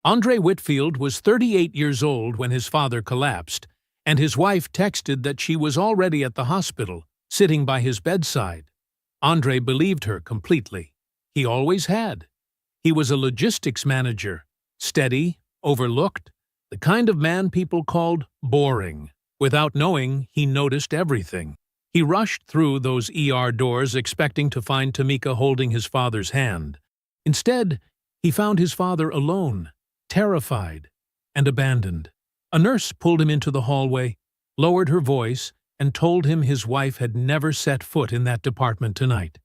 Andre Whitfield was 38 years old when his father collapsed, and his wife texted that she was already at the hospital, sitting by his bedside. Andre believed her completely. He always had. He was a logistics manager, steady, overlooked, the kind of man people called boring. Without knowing, he noticed everything. He rushed through those ER doors expecting to find Tamika holding his father's hand. Instead, he found his father alone, terrified, and abandoned. A nurse pulled him into the hallway, lowered her voice, and told him his wife had never set foot in that department tonight.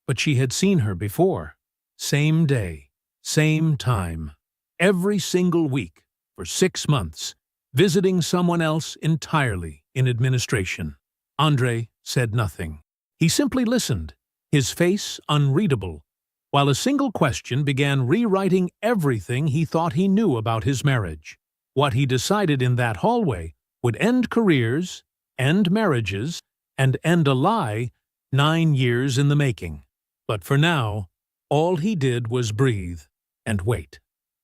But she had seen her before. Same day, same time, every single week, for 6 months, visiting someone else entirely in administration. Andre said nothing. He simply listened, his face unreadable, while a single question began rewriting everything he thought he knew about his marriage. What he decided in that hallway would end careers, end marriages, and end a lie 9 years in the making. But for now, all he did was breathe and wait.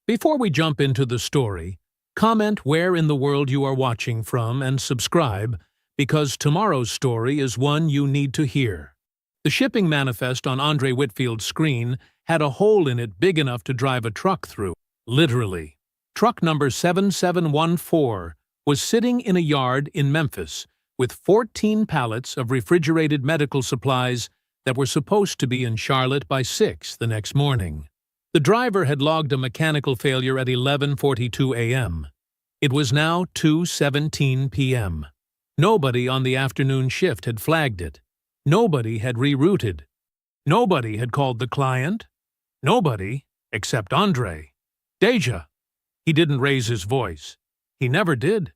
Before we jump into the story, comment where in the world you are watching from and subscribe, because tomorrow's story is one you need to hear. The shipping manifest on Andre Whitfield's screen had a hole in it big enough to drive a truck through. Literally. Truck number 7714 was sitting in a yard in Memphis with 14 pallets of refrigerated medical supplies that were supposed to be in Charlotte by 6 the next morning. The driver had logged a mechanical failure at 11:42 a.m. It was now 2:17 p.m. Nobody on the afternoon shift had flagged it. Nobody had rerouted. Nobody had called the client. Nobody, except Andre. Deja. He didn't raise his voice. He never did.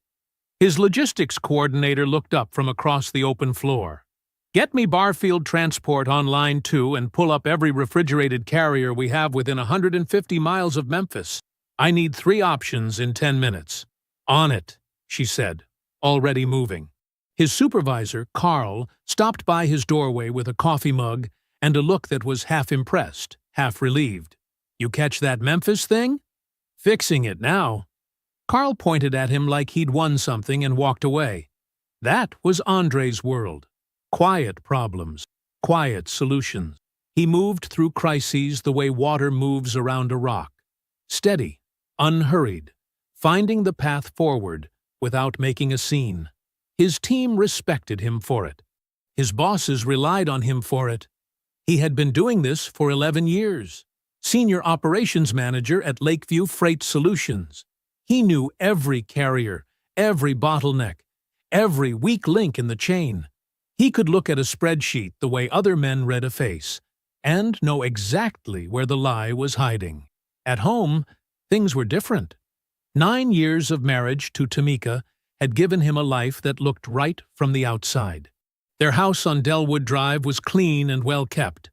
His logistics coordinator looked up from across the open floor. "Get me Barfield Transport on line 2 and pull up every refrigerated carrier we have within 150 miles of Memphis. I need 3 options in 10 minutes. "On it," she said, already moving. His supervisor, Carl, stopped by his doorway with a coffee mug and a look that was half impressed, half relieved. "You catch that Memphis thing?" "Fixing it now." Carl pointed at him like he'd won something and walked away. That was Andre's world. Quiet problems, quiet solutions. He moved through crises the way water moves around a rock. Steady, unhurried, finding the path forward without making a scene. His team respected him for it. His bosses relied on him for it. He had been doing this for 11 years. Senior operations manager at Lakeview Freight Solutions. He knew every carrier, every bottleneck, every weak link in the chain. He could look at a spreadsheet the way other men read a face, and know exactly where the lie was hiding. At home, things were different. 9 years of marriage to Tamika had given him a life that looked right from the outside. Their house on Delwood Drive was clean and well kept.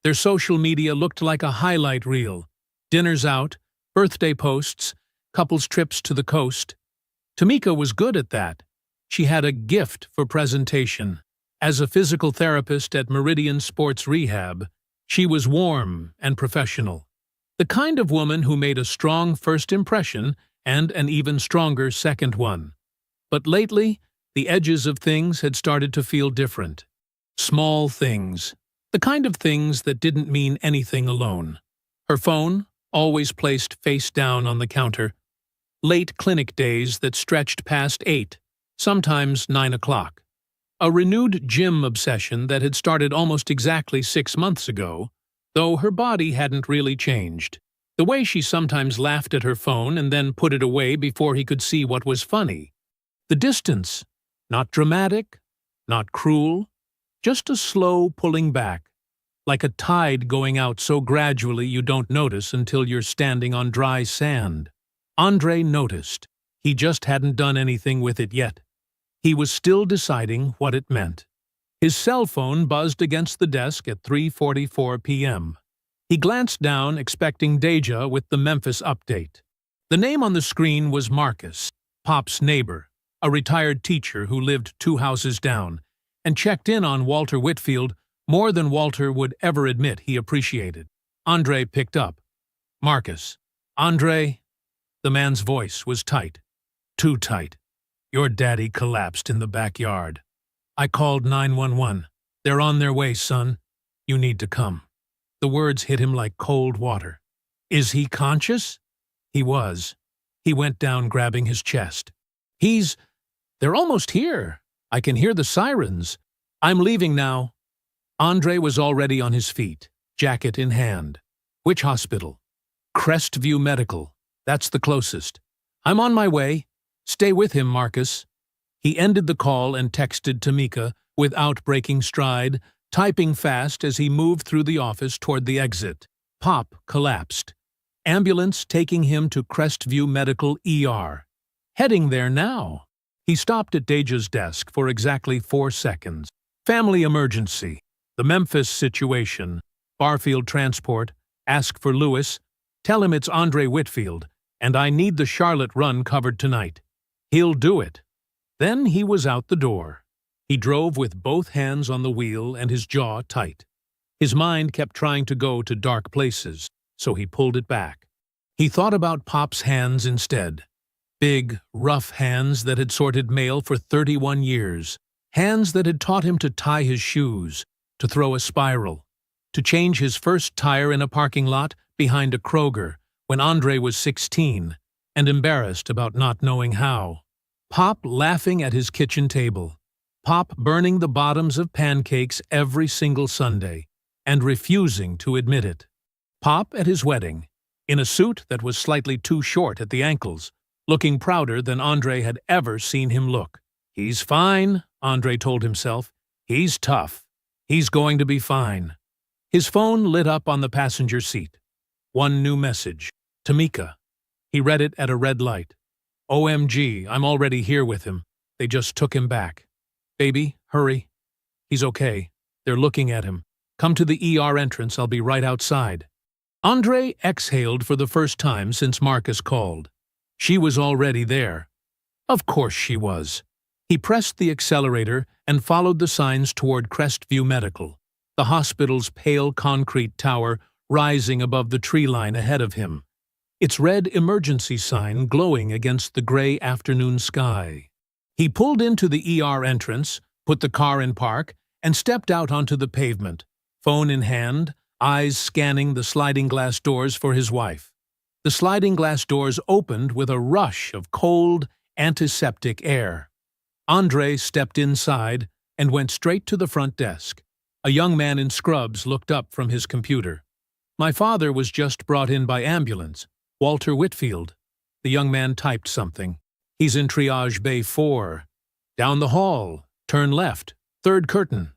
Their social media looked like a highlight reel. Dinners out, birthday posts, couples trips to the coast. Tamika was good at that. She had a gift for presentation. As a physical therapist at Meridian Sports Rehab, she was warm and professional. The kind of woman who made a strong first impression and an even stronger second one. But lately, the edges of things had started to feel different. Small things. The kind of things that didn't mean anything alone. Her phone, always placed face down on the counter. Late clinic days that stretched past 8, sometimes 9 o'clock. A renewed gym obsession that had started almost exactly 6 months ago, though her body hadn't really changed. The way she sometimes laughed at her phone and then put it away before he could see what was funny. The distance, not dramatic, not cruel, just a slow pulling back, like a tide going out so gradually you don't notice until you're standing on dry sand. Andre noticed. He just hadn't done anything with it yet. He was still deciding what it meant. His cell phone buzzed against the desk at 3:44 p.m. He glanced down, expecting Deja with the Memphis update. The name on the screen was Marcus, Pop's neighbor, a retired teacher who lived 2 houses down, and checked in on Walter Whitfield more than Walter would ever admit he appreciated. Andre picked up. "Marcus." "Andre?" The man's voice was tight. Too tight. Your daddy collapsed in the backyard. I called 911. They're on their way, son. You need to come. The words hit him like cold water. Is he conscious? He was. He went down grabbing his chest. They're almost here. I can hear the sirens. I'm leaving now. Andre was already on his feet, jacket in hand. Which hospital? Crestview Medical. That's the closest. I'm on my way. Stay with him, Marcus. He ended the call and texted Tamika without breaking stride, typing fast as he moved through the office toward the exit. Pop collapsed. Ambulance taking him to Crestview Medical ER. Heading there now. He stopped at Deja's desk for exactly 4 seconds. Family emergency. The Memphis situation. Barfield Transport. Ask for Lewis. Tell him it's Andre Whitfield, and I need the Charlotte run covered tonight. He'll do it. Then he was out the door. He drove with both hands on the wheel and his jaw tight. His mind kept trying to go to dark places, so he pulled it back. He thought about Pop's hands instead. Big, rough hands that had sorted mail for 31 years. Hands that had taught him to tie his shoes, to throw a spiral, to change his first tire in a parking lot behind a Kroger when Andre was 16 and embarrassed about not knowing how. Pop laughing at his kitchen table. Pop burning the bottoms of pancakes every single Sunday and refusing to admit it. Pop at his wedding, in a suit that was slightly too short at the ankles, looking prouder than Andre had ever seen him look. He's fine, Andre told himself. He's tough. He's going to be fine. His phone lit up on the passenger seat. One new message. Tamika. He read it at a red light. OMG, I'm already here with him. They just took him back. Baby, hurry. He's okay. They're looking at him. Come to the ER entrance, I'll be right outside. Andre exhaled for the first time since Marcus called. She was already there. Of course she was. He pressed the accelerator and followed the signs toward Crestview Medical, the hospital's pale concrete tower rising above the tree line ahead of him, its red emergency sign glowing against the gray afternoon sky. He pulled into the ER entrance, put the car in park, and stepped out onto the pavement, phone in hand, eyes scanning the sliding glass doors for his wife. The sliding glass doors opened with a rush of cold, antiseptic air. Andre stepped inside and went straight to the front desk. A young man in scrubs looked up from his computer. My father was just brought in by ambulance. Walter Whitfield. The young man typed something. He's in triage bay 4. Down the hall. Turn left. Third curtain.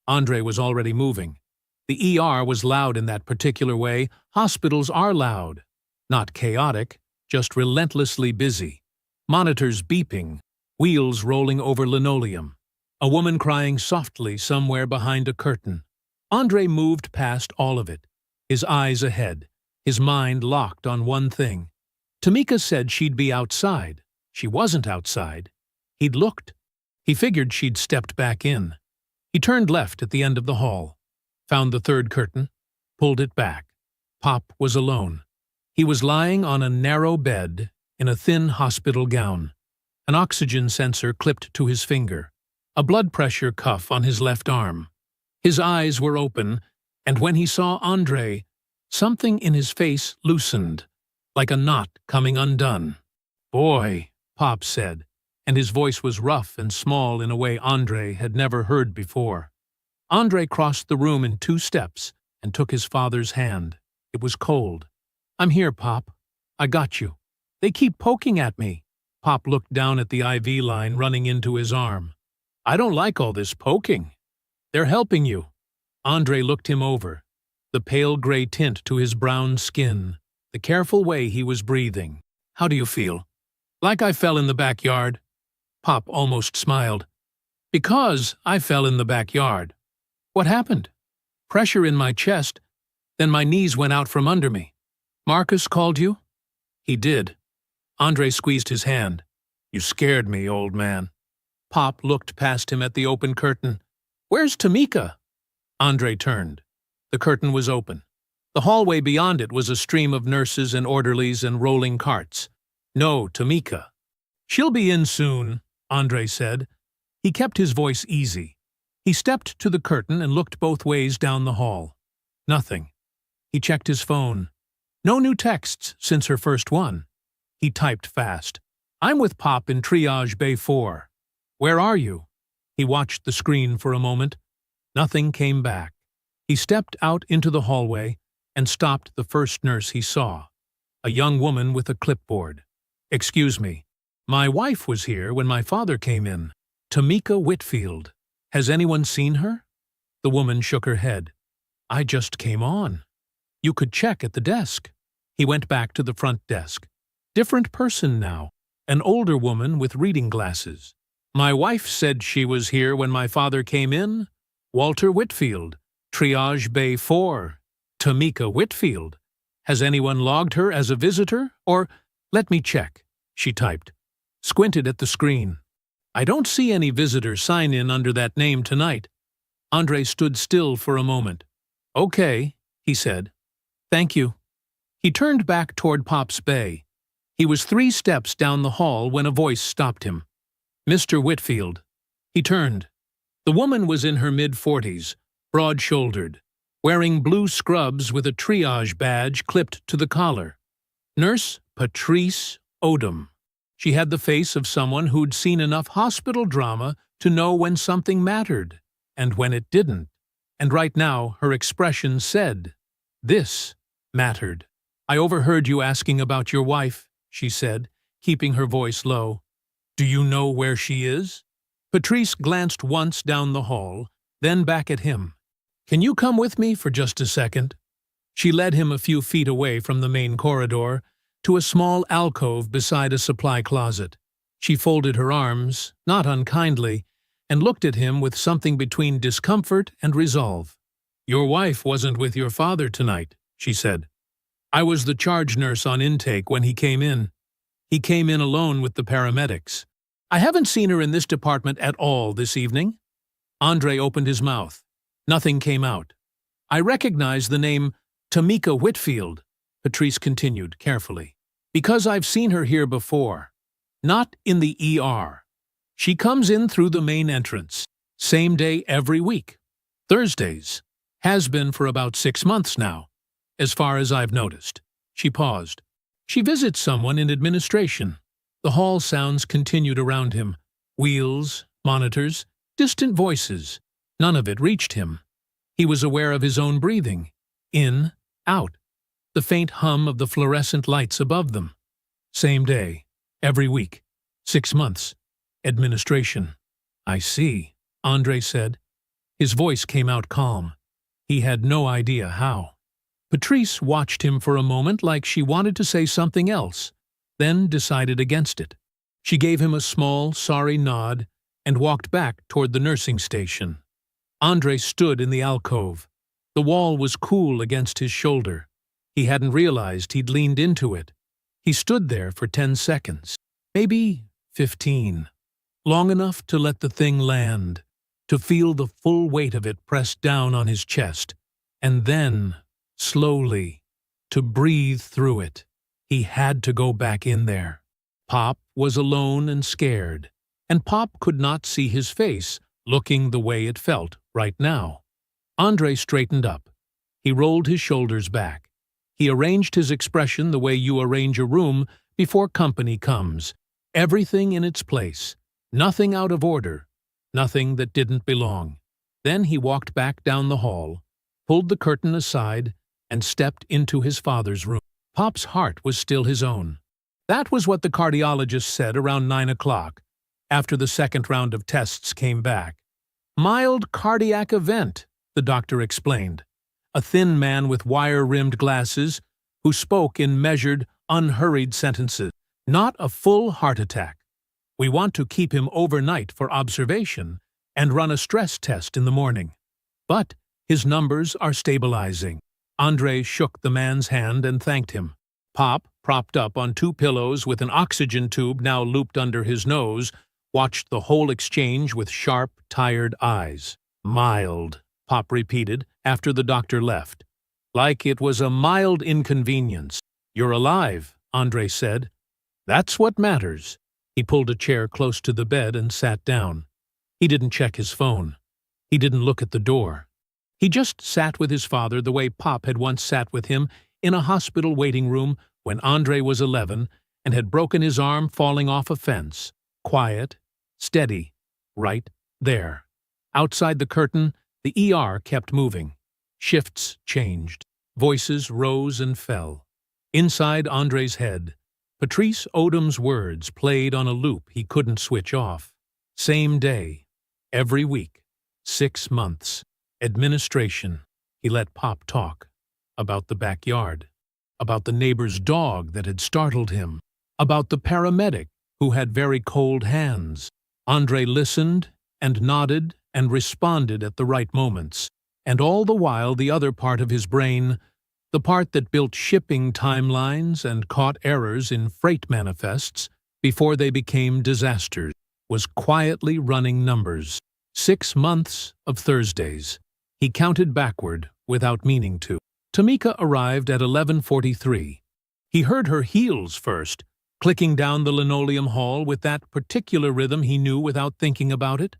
Andre was already moving. The ER was loud in that particular way. Hospitals are loud. Not chaotic, just relentlessly busy. Monitors beeping. Wheels rolling over linoleum. A woman crying softly somewhere behind a curtain. Andre moved past all of it, his eyes ahead, his mind locked on one thing. Tamika said she'd be outside. She wasn't outside. He'd looked. He figured she'd stepped back in. He turned left at the end of the hall, found the third curtain, pulled it back. Pop was alone. He was lying on a narrow bed in a thin hospital gown, an oxygen sensor clipped to his finger, a blood pressure cuff on his left arm. His eyes were open, and when he saw Andre, something in his face loosened, like a knot coming undone. "Boy," Pop said, and his voice was rough and small in a way Andre had never heard before. Andre crossed the room in 2 steps and took his father's hand. It was cold. "I'm here, Pop. I got you. They keep poking at me." Pop looked down at the IV line running into his arm. "I don't like all this poking. They're helping you." Andre looked him over, the pale gray tint to his brown skin, the careful way he was breathing. "How do you feel?" "Like I fell in the backyard." Pop almost smiled. "Because I fell in the backyard." "What happened?" "Pressure in my chest, then my knees went out from under me." "Marcus called you?" "He did." Andre squeezed his hand. "You scared me, old man." Pop looked past him at the open curtain. "Where's Tamika?" Andre turned. The curtain was open. The hallway beyond it was a stream of nurses and orderlies and rolling carts. No, Tamika. She'll be in soon, Andre said. He kept his voice easy. He stepped to the curtain and looked both ways down the hall. Nothing. He checked his phone. No new texts since her first one. He typed fast. I'm with Pop in Triage Bay 4. Where are you? He watched the screen for a moment. Nothing came back. He stepped out into the hallway and stopped the first nurse he saw, a young woman with a clipboard. Excuse me. My wife was here when my father came in. Tamika Whitfield. Has anyone seen her? The woman shook her head. I just came on. You could check at the desk. He went back to the front desk. Different person now. An older woman with reading glasses. My wife said she was here when my father came in. Walter Whitfield. Triage Bay 4. Tamika Whitfield. Has anyone logged her as a visitor? Or, let me check, she typed. Squinted at the screen. I don't see any visitor sign in under that name tonight. Andre stood still for a moment. Okay, he said. Thank you. He turned back toward Pop's Bay. He was 3 steps down the hall when a voice stopped him. Mr. Whitfield. He turned. The woman was in her mid-40s, broad-shouldered, wearing blue scrubs with a triage badge clipped to the collar. Nurse Patrice Odom. She had the face of someone who'd seen enough hospital drama to know when something mattered, and when it didn't. And right now, her expression said, this mattered. I overheard you asking about your wife, she said, keeping her voice low. Do you know where she is? Patrice glanced once down the hall, then back at him. Can you come with me for just a second? She led him a few feet away from the main corridor, to a small alcove beside a supply closet. She folded her arms, not unkindly, and looked at him with something between discomfort and resolve. Your wife wasn't with your father tonight, she said. I was the charge nurse on intake when he came in. He came in alone with the paramedics. I haven't seen her in this department at all this evening. Andre opened his mouth. Nothing came out. I recognize the name Tamika Whitfield, Patrice continued carefully, because I've seen her here before. Not in the ER. She comes in through the main entrance, same day every week. Thursdays. Has been for about 6 months now, as far as I've noticed. She paused. She visits someone in administration. The hall sounds continued around him. Wheels, monitors, distant voices. None of it reached him. He was aware of his own breathing. In, out. The faint hum of the fluorescent lights above them. Same day, every week, 6 months. Administration. I see, Andre said. His voice came out calm. He had no idea how. Patrice watched him for a moment like she wanted to say something else, then decided against it. She gave him a small, sorry nod and walked back toward the nursing station. Andre stood in the alcove. The wall was cool against his shoulder. He hadn't realized he'd leaned into it. He stood there for 10 seconds, maybe 15. Long enough to let the thing land, to feel the full weight of it pressed down on his chest, and then, slowly, to breathe through it. He had to go back in there. Pop was alone and scared, and Pop could not see his face looking the way it felt right now. Andre straightened up. He rolled his shoulders back. He arranged his expression the way you arrange a room before company comes. Everything in its place. Nothing out of order. Nothing that didn't belong. Then he walked back down the hall, pulled the curtain aside, and stepped into his father's room. Pop's heart was still his own. That was what the cardiologist said around 9 o'clock, after the second round of tests came back. Mild cardiac event, the doctor explained. A thin man with wire-rimmed glasses who spoke in measured, unhurried sentences. Not a full heart attack. We want to keep him overnight for observation and run a stress test in the morning. But his numbers are stabilizing. Andre shook the man's hand and thanked him. Pop, propped up on 2 pillows with an oxygen tube now looped under his nose, watched the whole exchange with sharp, tired eyes. Mild, Pop repeated after the doctor left. Like it was a mild inconvenience. You're alive, Andre said. That's what matters. He pulled a chair close to the bed and sat down. He didn't check his phone. He didn't look at the door. He just sat with his father the way Pop had once sat with him in a hospital waiting room when Andre was 11 and had broken his arm falling off a fence. Quiet, steady, right there. Outside the curtain, the ER kept moving. Shifts changed. Voices rose and fell. Inside Andre's head, Patrice Odom's words played on a loop he couldn't switch off. Same day, every week, 6 months. Administration. He let Pop talk. About the backyard. About the neighbor's dog that had startled him. About the paramedic who had very cold hands. Andre listened and nodded and responded at the right moments. And all the while the other part of his brain, the part that built shipping timelines and caught errors in freight manifests before they became disasters, was quietly running numbers. 6 months of Thursdays. He counted backward without meaning to. Tamika arrived at 11:43. He heard her heels first, clicking down the linoleum hall with that particular rhythm he knew without thinking about it.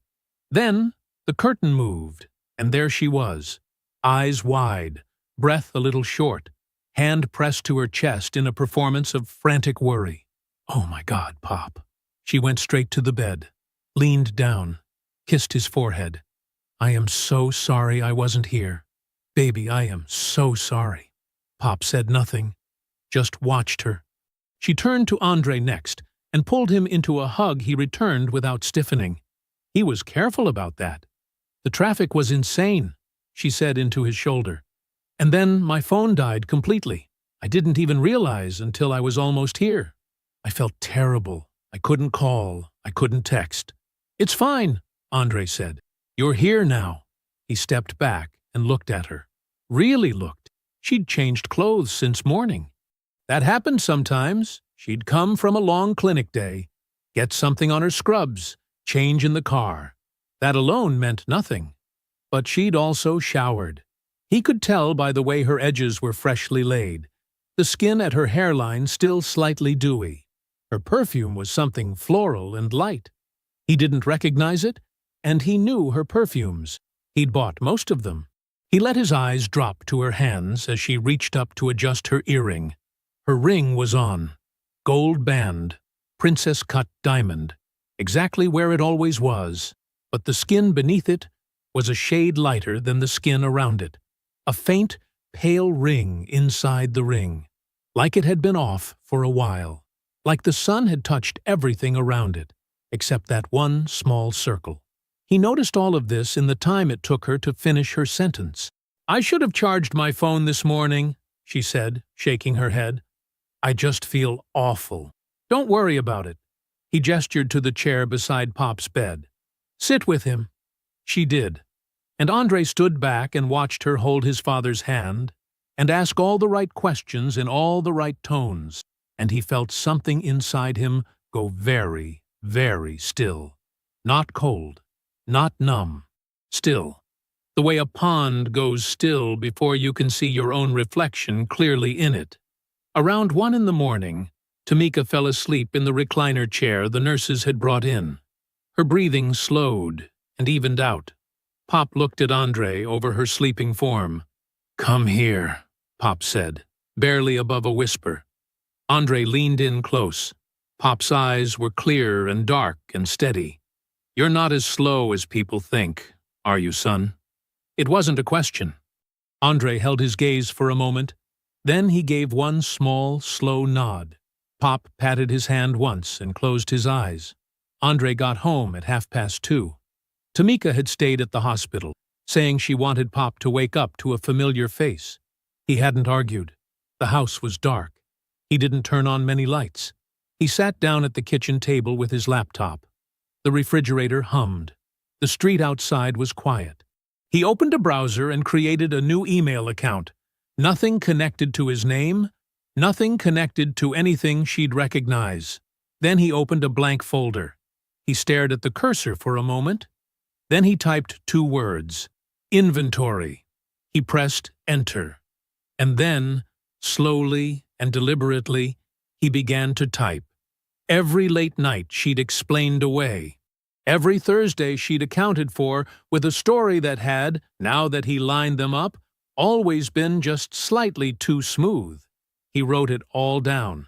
Then the curtain moved, and there she was, eyes wide, breath a little short, hand pressed to her chest in a performance of frantic worry. "Oh my God, Pop." She went straight to the bed, leaned down, kissed his forehead. "I am so sorry I wasn't here. Baby, I am so sorry." Pop said nothing, just watched her. She turned to Andre next and pulled him into a hug he returned without stiffening. He was careful about that. "The traffic was insane," she said into his shoulder. "And then my phone died completely. I didn't even realize until I was almost here. I felt terrible. I couldn't call. I couldn't text." "It's fine," Andre said. "You're here now." He stepped back and looked at her. Really looked. She'd changed clothes since morning. That happened sometimes. She'd come from a long clinic day, get something on her scrubs, change in the car. That alone meant nothing. But she'd also showered. He could tell by the way her edges were freshly laid, the skin at her hairline still slightly dewy. Her perfume was something floral and light. He didn't recognize it, and he knew her perfumes. He'd bought most of them. He let his eyes drop to her hands as she reached up to adjust her earring. Her ring was on. Gold band, princess-cut diamond, exactly where it always was, but the skin beneath it was a shade lighter than the skin around it. A faint, pale ring inside the ring, like it had been off for a while, like the sun had touched everything around it, except that one small circle. He noticed all of this in the time it took her to finish her sentence. "I should have charged my phone this morning," she said, shaking her head. "I just feel awful." "Don't worry about it." He gestured to the chair beside Pop's bed. "Sit with him." She did, and Andre stood back and watched her hold his father's hand and ask all the right questions in all the right tones, and he felt something inside him go very, very still. Not cold. Not numb. Still. The way a pond goes still before you can see your own reflection clearly in it. Around 1 in the morning, Tamika fell asleep in the recliner chair the nurses had brought in. Her breathing slowed and evened out. Pop looked at Andre over her sleeping form. "Come here," Pop said, barely above a whisper. Andre leaned in close. Pop's eyes were clear and dark and steady. "You're not as slow as people think, are you, son?" It wasn't a question. Andre held his gaze for a moment. Then he gave one small, slow nod. Pop patted his hand once and closed his eyes. Andre got home at 2:30. Tamika had stayed at the hospital, saying she wanted Pop to wake up to a familiar face. He hadn't argued. The house was dark. He didn't turn on many lights. He sat down at the kitchen table with his laptop. The refrigerator hummed. The street outside was quiet. He opened a browser and created a new email account. Nothing connected to his name, nothing connected to anything she'd recognize. Then he opened a blank folder. He stared at the cursor for a moment. Then he typed 2 words. Inventory. He pressed Enter. And then, slowly and deliberately, he began to type. Every late night she'd explained away. Every Thursday she'd accounted for with a story that had, now that he lined them up, always been just slightly too smooth. He wrote it all down.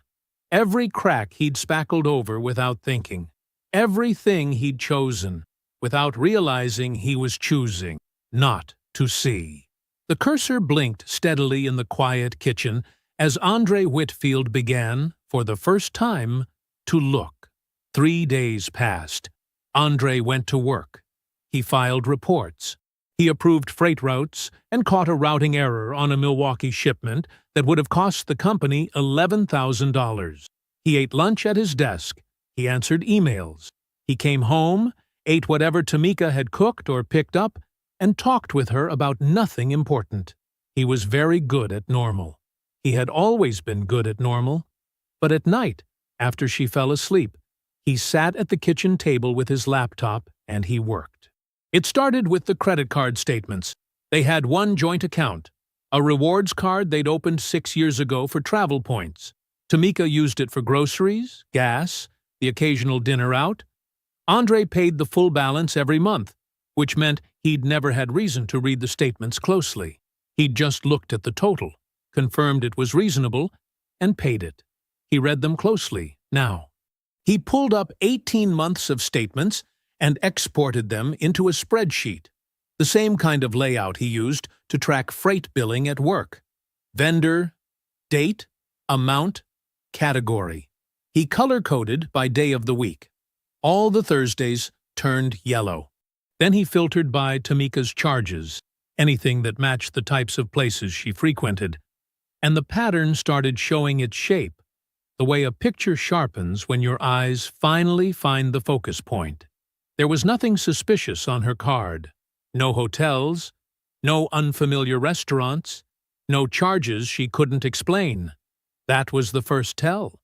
Every crack he'd spackled over without thinking. Everything he'd chosen, without realizing he was choosing not to see. The cursor blinked steadily in the quiet kitchen as Andre Whitfield began, for the first time, to look. 3 days passed. Andre went to work. He filed reports. He approved freight routes and caught a routing error on a Milwaukee shipment that would have cost the company $11,000. He ate lunch at his desk. He answered emails. He came home, ate whatever Tamika had cooked or picked up, and talked with her about nothing important. He was very good at normal. He had always been good at normal. But at night, after she fell asleep, he sat at the kitchen table with his laptop and he worked. It started with the credit card statements. They had one joint account, a rewards card they'd opened 6 years ago for travel points. Tamika used it for groceries, gas, the occasional dinner out. Andre paid the full balance every month, which meant he'd never had reason to read the statements closely. He'd just looked at the total, confirmed it was reasonable, and paid it. He read them closely, now. He pulled up 18 months of statements and exported them into a spreadsheet, the same kind of layout he used to track freight billing at work. Vendor, date, amount, category. He color-coded by day of the week. All the Thursdays turned yellow. Then he filtered by Tamika's charges, anything that matched the types of places she frequented. And the pattern started showing its shape, the way a picture sharpens when your eyes finally find the focus point. There was nothing suspicious on her card. No hotels, no unfamiliar restaurants, no charges she couldn't explain. That was the first tell.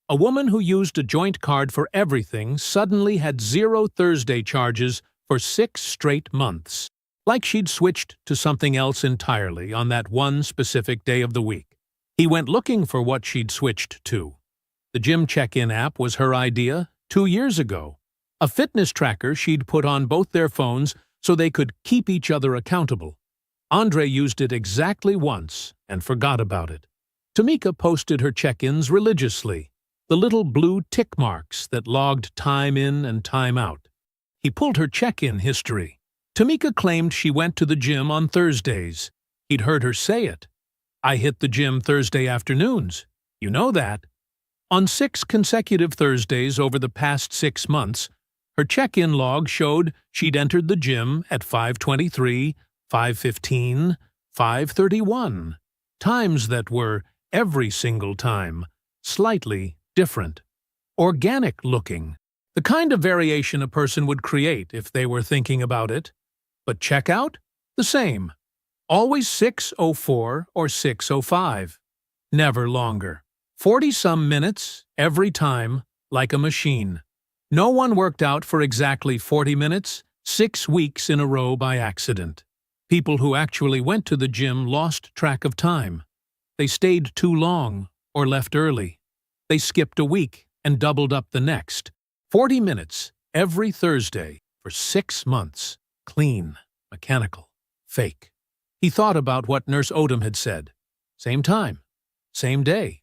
A woman who used a joint card for everything suddenly had 0 Thursday charges for 6 straight months, like she'd switched to something else entirely on that one specific day of the week. He went looking for what she'd switched to. The gym check-in app was her idea 2 years ago, a fitness tracker she'd put on both their phones so they could keep each other accountable. Andre used it exactly once and forgot about it. Tamika posted her check-ins religiously, the little blue tick marks that logged time in and time out. He pulled her check-in history. Tamika claimed she went to the gym on Thursdays. He'd heard her say it. "I hit the gym Thursday afternoons. You know that." On 6 consecutive Thursdays over the past 6 months, her check-in log showed she'd entered the gym at 5:23, 5:15, 5:31, times that were, every single time, slightly different. Organic looking. The kind of variation a person would create if they were thinking about it. But checkout? The same. Always 6:04 or 6:05. Never longer. 40-some minutes, every time, like a machine. No one worked out for exactly 40 minutes, 6 weeks in a row by accident. People who actually went to the gym lost track of time. They stayed too long or left early. They skipped a week and doubled up the next. 40 minutes every Thursday for 6 months. Clean, mechanical, fake. He thought about what Nurse Odom had said. Same time, same day,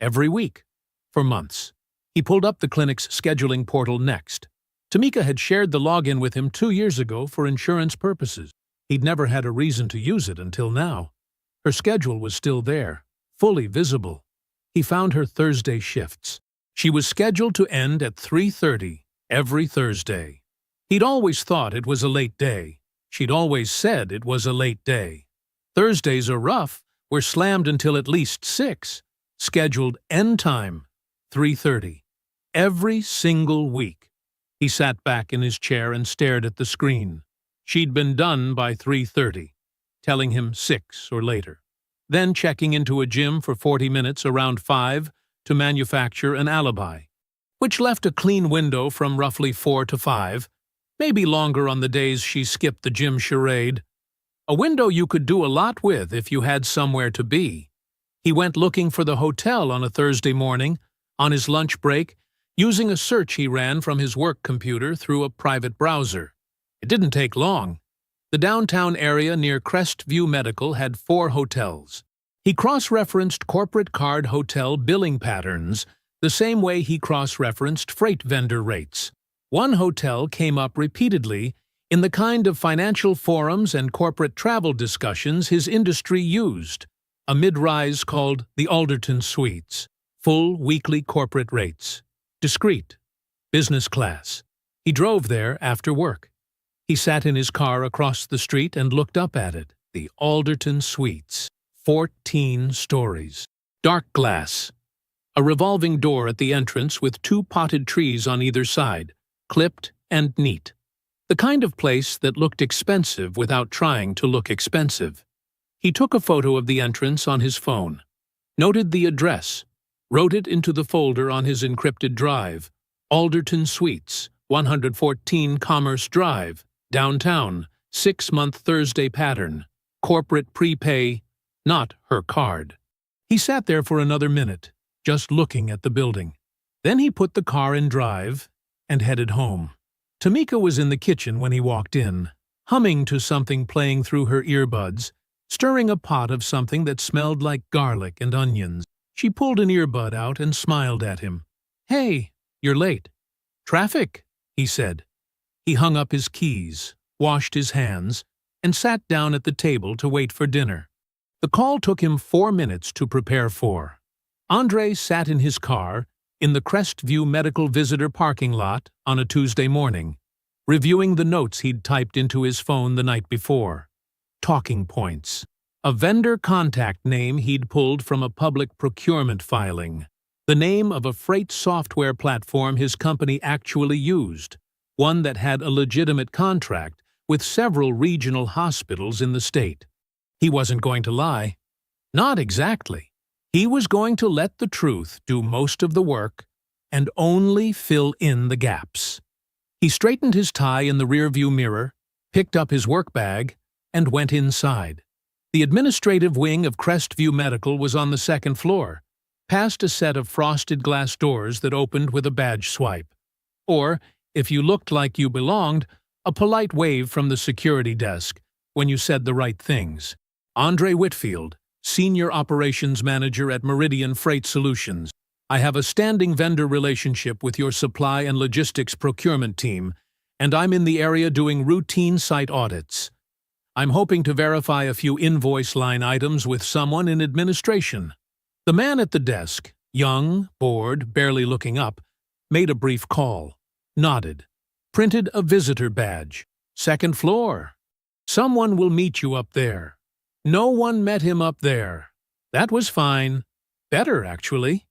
every week, for months. He pulled up the clinic's scheduling portal next. Tamika had shared the login with him 2 years ago for insurance purposes. He'd never had a reason to use it until now. Her schedule was still there, fully visible. He found her Thursday shifts. She was scheduled to end at 3:30 every Thursday. He'd always thought it was a late day. She'd always said it was a late day. Thursdays are rough. We're slammed until at least 6. Scheduled end time, 3:30. Every single week. He sat back in his chair and stared at the screen. She'd been done by 3:30, telling him 6 or later. Then checking into a gym for 40 minutes around 5 to manufacture an alibi, which left a clean window from roughly 4 to 5, maybe longer on the days she skipped the gym charade. A window you could do a lot with if you had somewhere to be. He went looking for the hotel on a Thursday morning. On his lunch break, using a search he ran from his work computer through a private browser. It didn't take long. The downtown area near Crestview Medical had 4 hotels. He cross-referenced corporate card hotel billing patterns the same way he cross-referenced freight vendor rates. One hotel came up repeatedly in the kind of financial forums and corporate travel discussions his industry used, a mid-rise called the Alderton Suites, full weekly corporate rates, discreet, business class. He drove there after work. He sat in his car across the street and looked up at it, the Alderton Suites, 14 stories, dark glass, a revolving door at the entrance with 2 potted trees on either side, clipped and neat. The kind of place that looked expensive without trying to look expensive. He took a photo of the entrance on his phone, noted the address, wrote it into the folder on his encrypted drive, Alderton Suites, 114 Commerce Drive, downtown, 6-month Thursday pattern, corporate prepay, not her card. He sat there for another minute, just looking at the building. Then he put the car in drive and headed home. Tamika was in the kitchen when he walked in, humming to something playing through her earbuds, stirring a pot of something that smelled like garlic and onions. She pulled an earbud out and smiled at him. "Hey, you're late." "Traffic," he said. He hung up his keys, washed his hands, and sat down at the table to wait for dinner. The call took him 4 minutes to prepare for. Andre sat in his car in the Crestview Medical Visitor parking lot on a Tuesday morning, reviewing the notes he'd typed into his phone the night before. Talking points. A vendor contact name he'd pulled from a public procurement filing. The name of a freight software platform his company actually used, one that had a legitimate contract with several regional hospitals in the state. He wasn't going to lie. Not exactly. He was going to let the truth do most of the work and only fill in the gaps. He straightened his tie in the rearview mirror, picked up his work bag, and went inside. The administrative wing of Crestview Medical was on the 2nd floor, past a set of frosted glass doors that opened with a badge swipe. Or, if you looked like you belonged, a polite wave from the security desk when you said the right things. Andre Whitfield, Senior Operations Manager at Meridian Freight Solutions. I have a standing vendor relationship with your supply and logistics procurement team, and I'm in the area doing routine site audits. I'm hoping to verify a few invoice line items with someone in administration. The man at the desk, young, bored, barely looking up, made a brief call, nodded, printed a visitor badge. 2nd floor. Someone will meet you up there. No one met him up there. That was fine. Better, actually.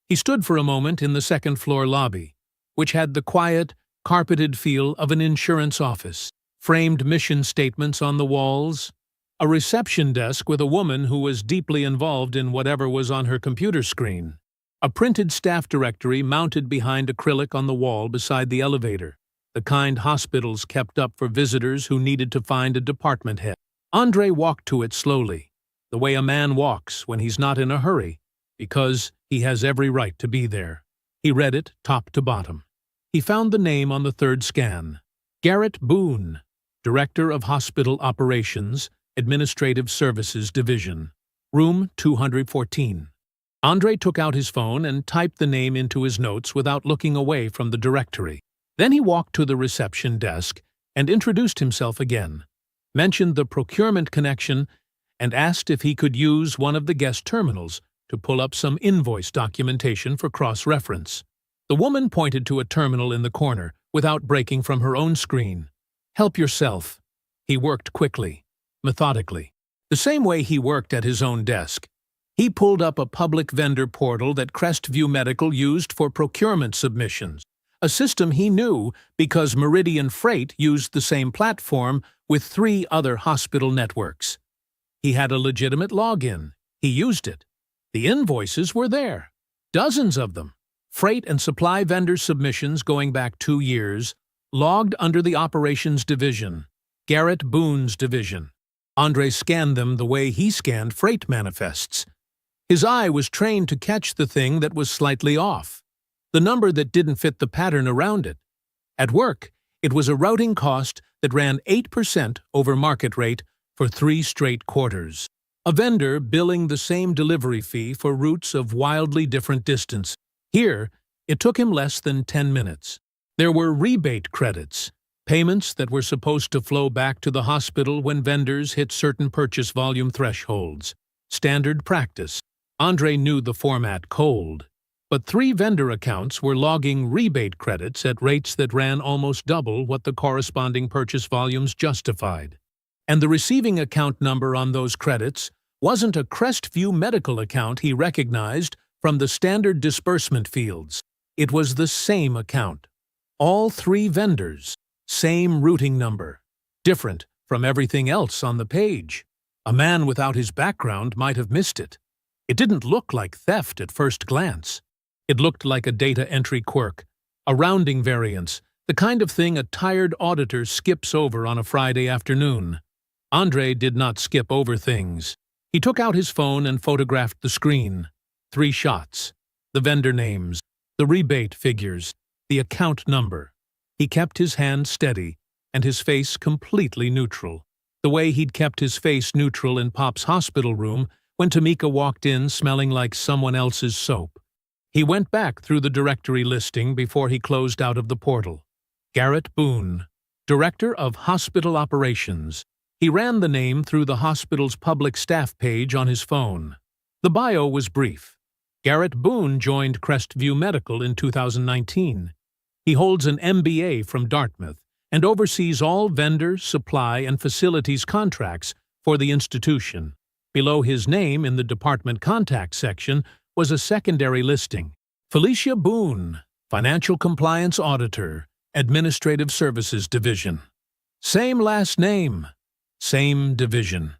He stood for a moment in the 2nd floor lobby, which had the quiet, carpeted feel of an insurance office, framed mission statements on the walls, a reception desk with a woman who was deeply involved in whatever was on her computer screen, a printed staff directory mounted behind acrylic on the wall beside the elevator, the kind hospitals kept up for visitors who needed to find a department head. Andre walked to it slowly, the way a man walks when he's not in a hurry, because he has every right to be there. He read it top to bottom. He found the name on the 3rd scan. Garrett Boone, Director of Hospital Operations, Administrative Services Division, Room 214. Andre took out his phone and typed the name into his notes without looking away from the directory. Then he walked to the reception desk and introduced himself again, mentioned the procurement connection, and asked if he could use one of the guest terminals to pull up some invoice documentation for cross-reference. The woman pointed to a terminal in the corner without breaking from her own screen. "Help yourself." He worked quickly, methodically, the same way he worked at his own desk. He pulled up a public vendor portal that Crestview Medical used for procurement submissions, a system he knew because Meridian Freight used the same platform with 3 other hospital networks. He had a legitimate login. He used it. The invoices were there. Dozens of them. Freight and supply vendor submissions going back 2 years, logged under the Operations Division, Garrett Boone's division. Andre scanned them the way he scanned freight manifests. His eye was trained to catch the thing that was slightly off. the number that didn't fit the pattern around it. At work, it was a routing cost that ran 8% over market rate for 3 straight quarters. A vendor billing the same delivery fee for routes of wildly different distance. Here, it took him less than 10 minutes. There were rebate credits, payments that were supposed to flow back to the hospital when vendors hit certain purchase volume thresholds. Standard practice. Andre knew the format cold. But 3 vendor accounts were logging rebate credits at rates that ran almost double what the corresponding purchase volumes justified. And the receiving account number on those credits wasn't a Crestview medical account he recognized from the standard disbursement fields. It was the same account. All 3 vendors, same routing number, different from everything else on the page. A man without his background might have missed it. It didn't look like theft at first glance. It looked like a data entry quirk, a rounding variance, the kind of thing a tired auditor skips over on a Friday afternoon. Andre did not skip over things. He took out his phone and photographed the screen. 3 shots. The vendor names, the rebate figures, the account number. He kept his hand steady and his face completely neutral, the way he'd kept his face neutral in Pop's hospital room when Tamika walked in smelling like someone else's soap. He went back through the directory listing before he closed out of the portal. Garrett Boone, Director of Hospital Operations. He ran the name through the hospital's public staff page on his phone. The bio was brief. Garrett Boone joined Crestview Medical in 2019. He holds an MBA from Dartmouth and oversees all vendor, supply, and facilities contracts for the institution. Below his name in the department contact section was a secondary listing. Felicia Boone, Financial Compliance Auditor, Administrative Services Division. Same last name. Same division.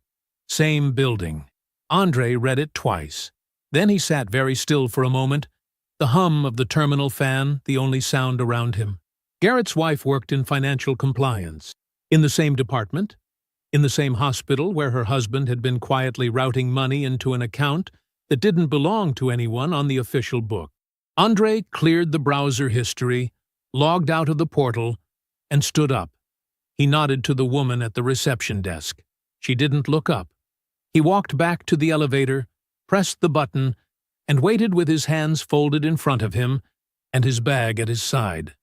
Same building. Andre read it twice. Then he sat very still for a moment, the hum of the terminal fan the only sound around him. Garrett's wife worked in financial compliance. In the same department, in the same hospital where her husband had been quietly routing money into an account that didn't belong to anyone on the official book. Andre cleared the browser history, logged out of the portal, and stood up. He nodded to the woman at the reception desk. She didn't look up. He walked back to the elevator, pressed the button, and waited with his hands folded in front of him and his bag at his side.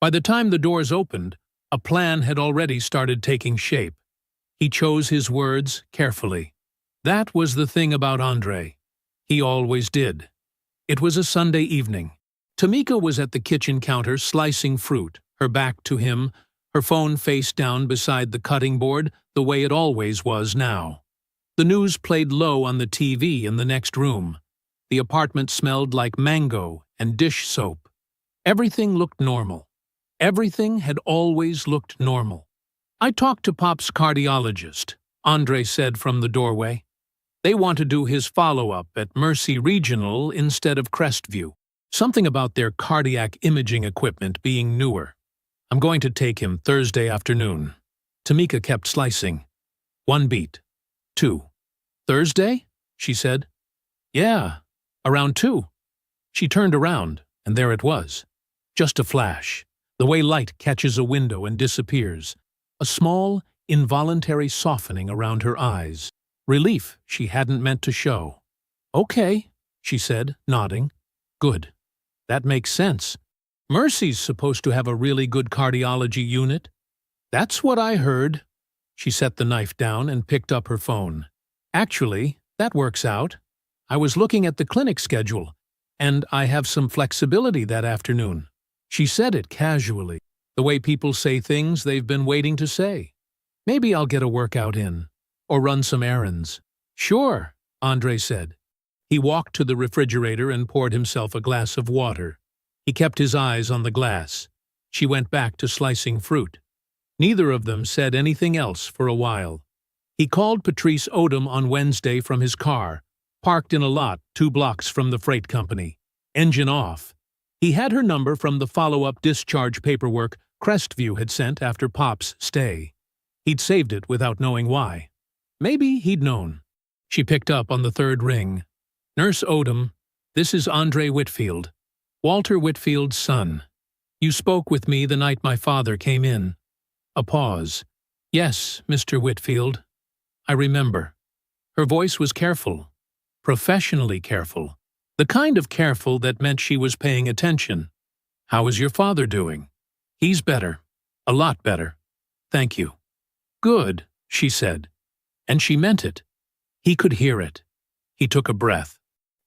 By the time the doors opened, a plan had already started taking shape. He chose his words carefully. That was the thing about Andre. He always did. It was a Sunday evening. Tamika was at the kitchen counter slicing fruit, her back to him, her phone face down beside the cutting board the way it always was now. The news played low on the TV in the next room. The apartment smelled like mango and dish soap. Everything looked normal. Everything had always looked normal. I talked to Pop's cardiologist, Andre said from the doorway. They want to do his follow-up at Mercy Regional instead of Crestview. Something about their cardiac imaging equipment being newer. I'm going to take him Thursday afternoon. Tamika kept slicing. 1 beat. 2. Thursday? She said. Yeah, around 2. She turned around, and there it was. Just a flash, the way light catches a window and disappears. A small, involuntary softening around her eyes. Relief she hadn't meant to show. Okay, she said, nodding. Good. That makes sense. Mercy's supposed to have a really good cardiology unit. That's what I heard. She set the knife down and picked up her phone. Actually, that works out. I was looking at the clinic schedule, and I have some flexibility that afternoon. She said it casually, the way people say things they've been waiting to say. Maybe I'll get a workout in, or run some errands. Sure, Andre said. He walked to the refrigerator and poured himself a glass of water. He kept his eyes on the glass. She went back to slicing fruit. Neither of them said anything else for a while. He called Patrice Odom on Wednesday from his car, parked in a lot 2 blocks from the freight company. Engine off. He had her number from the follow-up discharge paperwork Crestview had sent after Pop's stay. He'd saved it without knowing why. Maybe he'd known. She picked up on the 3rd ring. Nurse Odom, this is Andre Whitfield. Walter Whitfield's son. You spoke with me the night my father came in. A pause. Yes, Mr. Whitfield. I remember. Her voice was careful. Professionally careful. The kind of careful that meant she was paying attention. How is your father doing? He's better. A lot better. Thank you. Good, she said. And she meant it. He could hear it. He took a breath.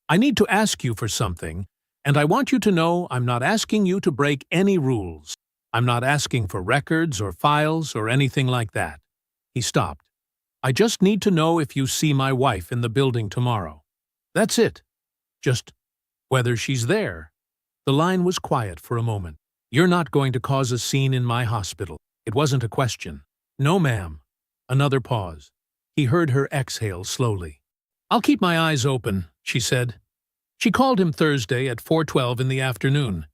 I need to ask you for something, and I want you to know I'm not asking you to break any rules. I'm not asking for records or files or anything like that. He stopped. I just need to know if you see my wife in the building tomorrow. That's it. Just whether she's there. The line was quiet for a moment. You're not going to cause a scene in my hospital. It wasn't a question. No, ma'am. Another pause. He heard her exhale slowly. I'll keep my eyes open, she said. She called him Thursday at 4:12 in the afternoon.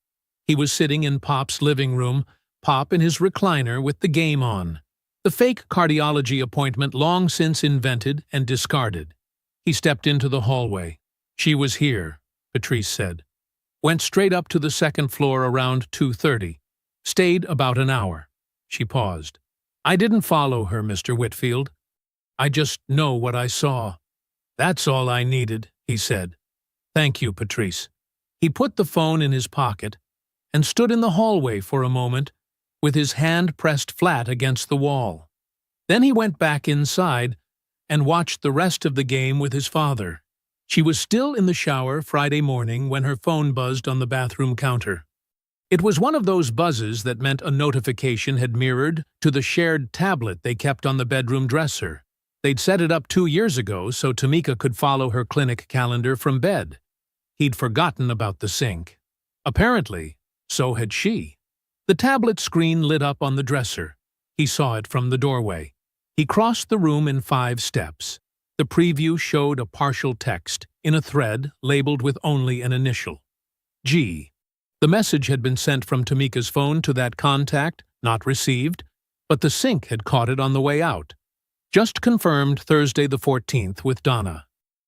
He was sitting in Pop's living room, Pop in his recliner with the game on. The fake cardiology appointment long since invented and discarded. He stepped into the hallway. She was here, Patrice said. Went straight up to the second floor around 2:30. Stayed about an hour. She paused. I didn't follow her, Mr. Whitfield. I just know what I saw. That's all I needed, he said. Thank you, Patrice. He put the phone in his pocket and stood in the hallway for a moment with his hand pressed flat against the wall. Then he went back inside and watched the rest of the game with his father. She was still in the shower Friday morning when her phone buzzed on the bathroom counter. It was one of those buzzes that meant a notification had mirrored to the shared tablet they kept on the bedroom dresser. They'd set it up 2 years ago so Tamika could follow her clinic calendar from bed. He'd forgotten about the sync. Apparently, so had she. The tablet screen lit up on the dresser. He saw it from the doorway. He crossed the room in 5 steps. The preview showed a partial text in a thread labeled with only an initial. G. The message had been sent from Tamika's phone to that contact, not received, but the sync had caught it on the way out. Just confirmed Thursday the 14th with Donna.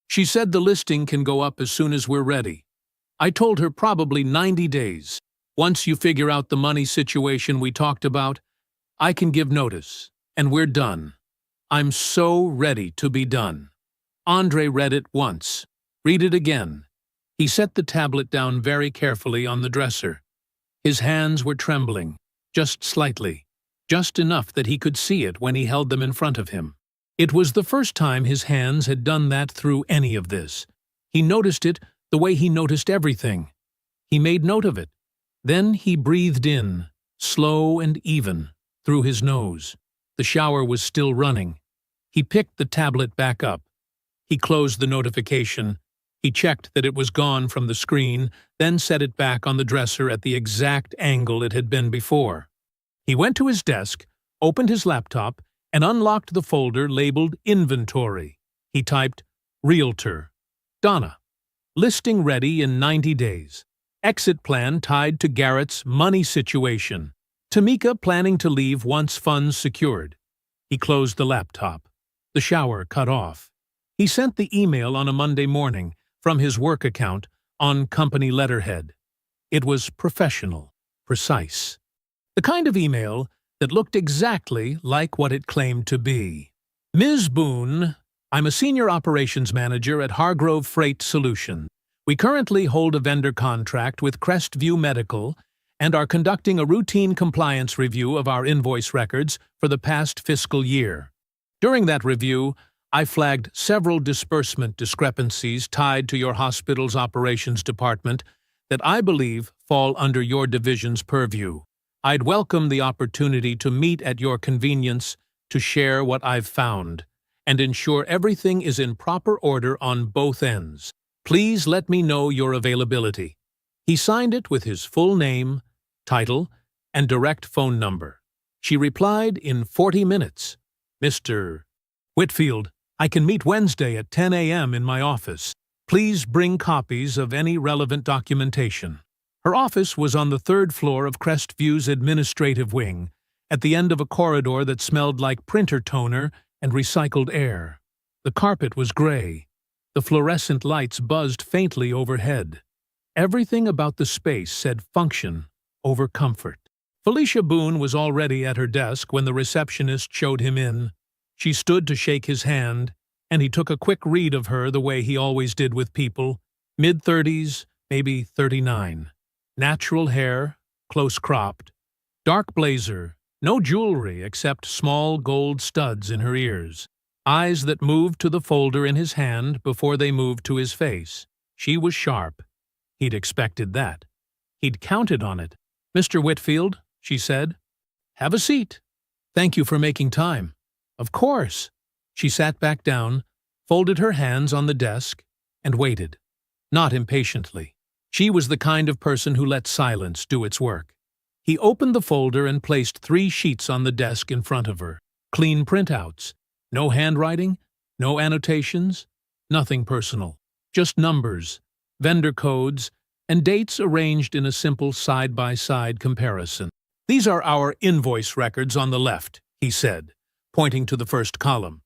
She said the listing can go up as soon as we're ready. I told her probably 90 days. Once you figure out the money situation we talked about, I can give notice, and we're done. I'm so ready to be done. Andre read it once. Read it again. He set the tablet down very carefully on the dresser. His hands were trembling, just slightly, just enough that he could see it when he held them in front of him. It was the first time his hands had done that through any of this. He noticed it the way he noticed everything. He made note of it. Then he breathed in, slow and even, through his nose. The shower was still running. He picked the tablet back up. He closed the notification. He checked that it was gone from the screen, then set it back on the dresser at the exact angle it had been before. He went to his desk, opened his laptop, and unlocked the folder labeled Inventory. He typed, Realtor. Donna. Listing ready in 90 days. Exit plan tied to Garrett's money situation. Tamika planning to leave once funds secured. He closed the laptop. The shower cut off. He sent the email on a Monday morning from his work account on company letterhead. It was professional, precise. The kind of email that looked exactly like what it claimed to be. Ms. Boone, I'm a senior operations manager at Hargrove Freight Solutions. We currently hold a vendor contract with Crestview Medical and are conducting a routine compliance review of our invoice records for the past fiscal year. During that review, I flagged several disbursement discrepancies tied to your hospital's operations department that I believe fall under your division's purview. I'd welcome the opportunity to meet at your convenience to share what I've found and ensure everything is in proper order on both ends. Please let me know your availability. He signed it with his full name, title, and direct phone number. She replied in 40 minutes. Mr. Whitfield, I can meet Wednesday at 10 a.m. in my office. Please bring copies of any relevant documentation. Her office was on the 3rd floor of Crestview's administrative wing, at the end of a corridor that smelled like printer toner and recycled air. The carpet was gray. The fluorescent lights buzzed faintly overhead. Everything about the space said function over comfort. Felicia Boone was already at her desk when the receptionist showed him in. She stood to shake his hand, and he took a quick read of her the way he always did with people. Mid-30s, maybe 39. Natural hair, close-cropped. Dark blazer, no jewelry except small gold studs in her ears. Eyes that moved to the folder in his hand before they moved to his face. She was sharp. He'd expected that. He'd counted on it. "Mr. Whitfield," she said. "Have a seat. Thank you for making time." "Of course." She sat back down, folded her hands on the desk, and waited. Not impatiently. She was the kind of person who let silence do its work. He opened the folder and placed 3 sheets on the desk in front of her. Clean printouts. No handwriting, no annotations, nothing personal. Just numbers, vendor codes, and dates arranged in a simple side-by-side comparison. "These are our invoice records on the left," he said, pointing to the first column.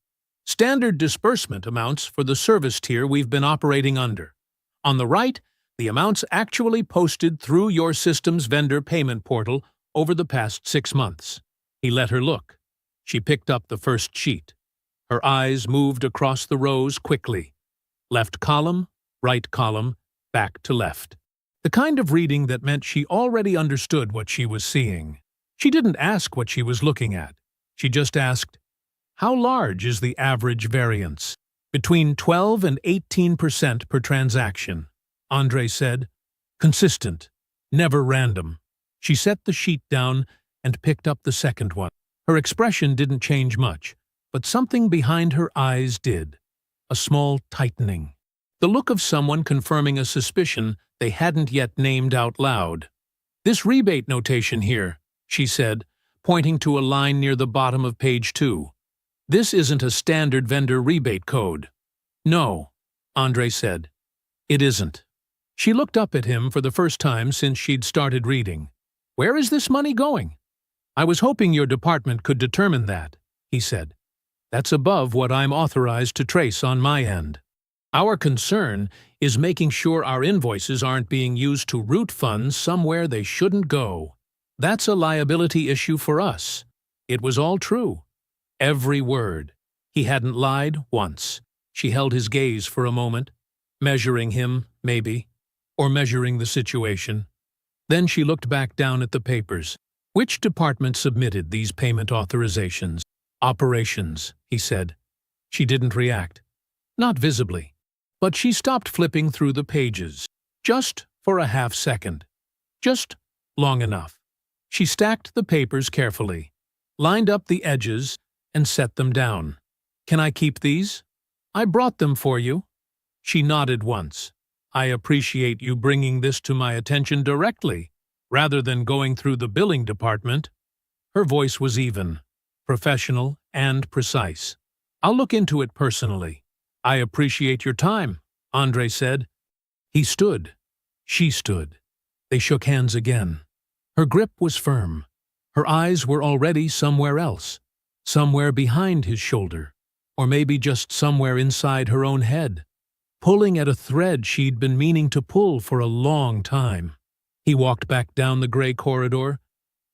"Standard disbursement amounts for the service tier we've been operating under. On the right, the amounts actually posted through your system's vendor payment portal over the past 6 months. He let her look. She picked up the first sheet. Her eyes moved across the rows quickly. Left column, right column, back to left. The kind of reading that meant she already understood what she was seeing. She didn't ask what she was looking at. She just asked, "How large is the average variance?" "Between 12 and 18% per transaction," Andre said. "Consistent, never random." She set the sheet down and picked up the second one. Her expression didn't change much, but something behind her eyes did. A small tightening. The look of someone confirming a suspicion they hadn't yet named out loud. "This rebate notation here," she said, pointing to a line near the bottom of page 2. "This isn't a standard vendor rebate code." "No," Andre said. "It isn't." She looked up at him for the first time since she'd started reading. "Where is this money going?" "I was hoping your department could determine that," he said. "That's above what I'm authorized to trace on my end. Our concern is making sure our invoices aren't being used to route funds somewhere they shouldn't go. That's a liability issue for us." It was all true. Every word. He hadn't lied once. She held his gaze for a moment, measuring him, maybe, or measuring the situation. Then she looked back down at the papers. "Which department submitted these payment authorizations?" "Operations," he said. She didn't react. Not visibly. But she stopped flipping through the pages. Just for a half second. Just long enough. She stacked the papers carefully, lined up the edges, and set them down. "Can I keep these?" "I brought them for you." She nodded once. "I appreciate you bringing this to my attention directly, rather than going through the billing department." Her voice was even, professional and precise. "I'll look into it personally." "I appreciate your time," Andre said. He stood. She stood. They shook hands again. Her grip was firm. Her eyes were already somewhere else, somewhere behind his shoulder, or maybe just somewhere inside her own head, pulling at a thread she'd been meaning to pull for a long time. He walked back down the gray corridor,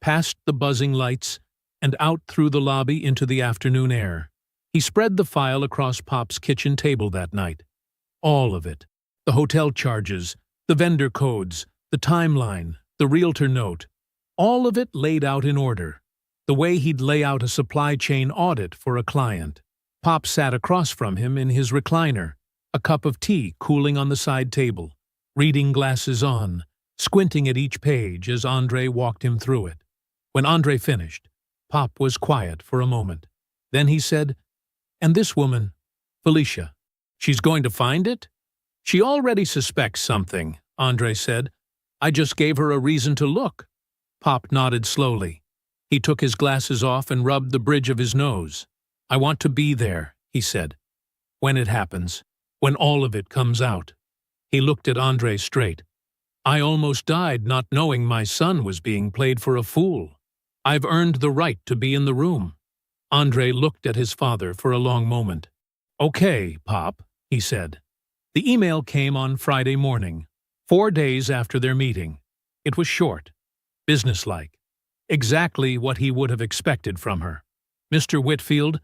past the buzzing lights, and out through the lobby into the afternoon air. He spread the file across Pop's kitchen table that night. All of it. The hotel charges, the vendor codes, the timeline, the realtor note. All of it laid out in order. The way he'd lay out a supply chain audit for a client. Pop sat across from him in his recliner, a cup of tea cooling on the side table, reading glasses on, squinting at each page as Andre walked him through it. When Andre finished, Pop was quiet for a moment. Then he said, "And this woman, Felicia, she's going to find it?" "She already suspects something," Andre said. "I just gave her a reason to look." Pop nodded slowly. He took his glasses off and rubbed the bridge of his nose. "I want to be there," he said. "When it happens. When all of it comes out." He looked at Andre straight. "I almost died not knowing my son was being played for a fool. I've earned the right to be in the room." Andre looked at his father for a long moment. "Okay, Pop," he said. The email came on Friday morning, 4 days after their meeting. It was short, businesslike, exactly what he would have expected from her. "Mr. Whitfield,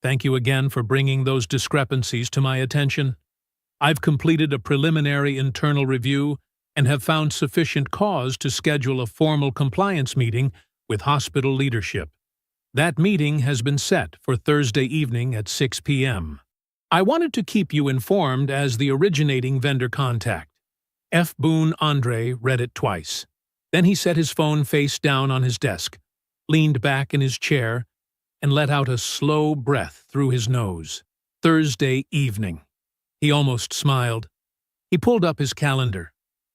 thank you again for bringing those discrepancies to my attention. I've completed a preliminary internal review and have found sufficient cause to schedule a formal compliance meeting with hospital leadership. That meeting has been set for Thursday evening at 6 p.m. I wanted to keep you informed as the originating vendor contact." F. Boone Andre read it twice. Then he set his phone face down on his desk, leaned back in his chair, and let out a slow breath through his nose. Thursday evening. He almost smiled. He pulled up his calendar.